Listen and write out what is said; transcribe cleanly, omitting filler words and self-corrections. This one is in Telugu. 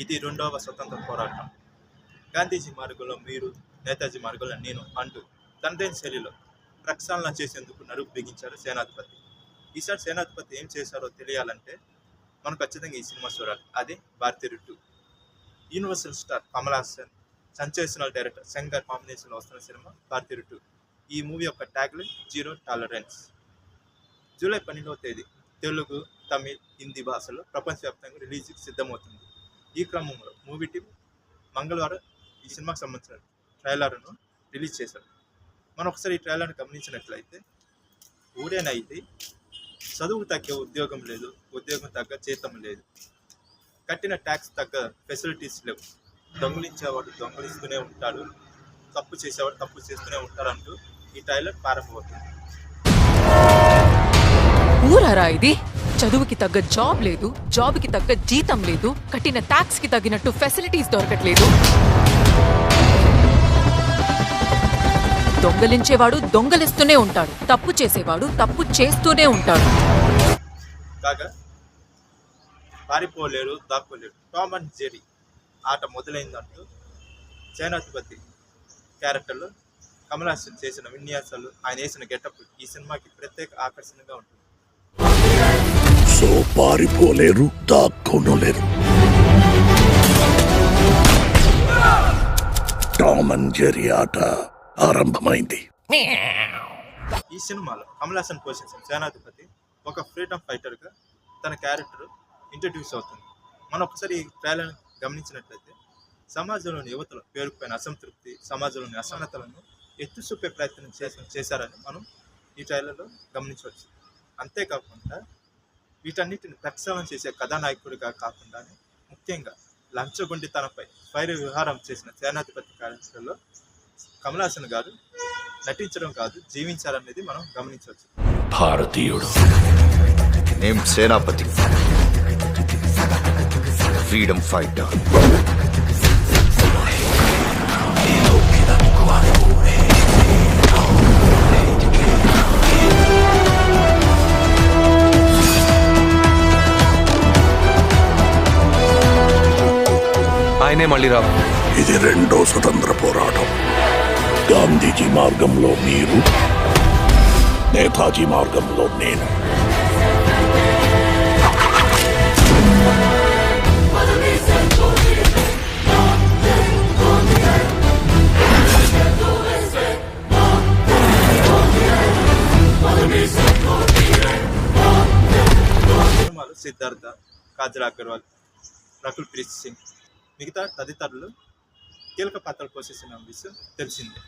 ఇది రెండవ స్వతంత్ర పోరాటం. గాంధీజీ మార్గంలో మీరు, నేతాజీ మార్గంలో నేను అంటూ తనదైన శైలిలో ప్రక్షాళన చేసేందుకు నడుపు బిగించారు సేనాధిపతి. ఈసారి సేనాధిపతి ఏం చేశారో తెలియాలంటే మనం ఖచ్చితంగా ఈ సినిమా చూడాలి. అది భారతీయుడు 2. Universal star Kamal Haasan, sensational director Shankar కాంబినేషన్లో వస్తున్న సినిమా భారతీయుడు 2. ఈ మూవీ యొక్క ట్యాగ్లైన్ జీరో టాలరెన్స్. జూలై 12వ తేదీ తెలుగు, తమిళ్, హిందీ భాషలో ప్రపంచవ్యాప్తంగా రిలీజ్కి సిద్ధమవుతుంది. ఈ క్రమంలో మూవీ టీం మంగళవారం ఈ సినిమాకి సంబంధించిన ట్రైలర్ను రిలీజ్ చేశారు. మనం ఒకసారి ఈ ట్రైలర్ని గమనించినట్లయితే, ఊరేనైతే చదువుకు తగ్గ ఉద్యోగం లేదు, ఉద్యోగం తగ్గ జీతం లేదు, కట్టిన ట్యాక్స్ తగ్గ ఫెసిలిటీస్ లేవు, దొంగిలించేవాడు దొంగిలిస్తూనే ఉంటాడు, తప్పు చేసేవాడు తప్పు చేస్తూనే ఉంటాడు అంటూ ఈ ట్రైలర్ ప్రారంభమవుతుంది. ఊరారా ఇది? చదువుకి తగ్గ జాబ్ లేదు, జాబ్కి తగ్గ జీతం లేదు, కట్టిన ట్యాక్స్ కి తగినట్టు ఫెసిలిటీస్ దొరకట్లేదు. దొంగలించేవాడు దొంగలిస్తూనే ఉంటాడు, తప్పు చేసేవాడు తప్పు చేస్తూనే ఉంటాడు. కాగా పారిపోలేరు, దాక్కోలేరు, టామ్ అండ్ జెర్రీ ఆట మొదలైందంటూ సేనాధిపతి క్యారెక్టర్లో కమల్ హాసన్ చేసిన విన్యాసాలు, ఆయన వేసిన గెటప్ ఈ సినిమాకి ప్రత్యేక ఆకర్షణగా ఉంటుంది. సో పారిపోలేరు, దాక్కోలేరు, టామ్ అండ్ జెర్రీ ఆట ఆరంభమైంది. ఈ సినిమాలో కమల్ హాసన్ పోషించిన సేనాధిపతి ఒక ఫ్రీడమ్ ఫైటర్గా తన క్యారెక్టర్ ఇంట్రడ్యూస్ అవుతుంది. మనం ఒకసారి ఈ ట్రైలర్ గమనించినట్లయితే సమాజంలోని యువతలో పేరుకుపోయిన అసంతృప్తి, సమాజంలోని అసహనతలను ఎత్తు చూపే ప్రయత్నం చేశారని మనం ఈ ట్రైలర్లో గమనించవచ్చు. అంతేకాకుండా వీటన్నిటిని ప్రక్షాళన చేసే కథానాయకుడిగా కాకుండా ముఖ్యంగా లంచగొండితనంపై స్వైర విహారం చేసిన సేనాధిపతి క్యారెక్టర్లో కమల్ హాసన్ గారు నటించడం కాదు, జీవించారనేది మనం గమనించవచ్చు. భారతీయుడు నేమ్ సేనాపతి, ఫ్రీడమ్ ఫైటర్. ఆయనే మళ్ళీ రావు. ఇది రెండో స్వతంత్ర పోరాటం. గాంధీజీ మార్గంలో మీరు, నేతాజీ మార్గంలో నేను. సినిమాలో సిద్ధార్థ, కాజల్ అగర్వాల్, రకుల్ ప్రీత్ సింగ్, మిగతా తదితరులు కీలక పాత్రలు పోషిస్తున్న విషయం తెలిసిందే.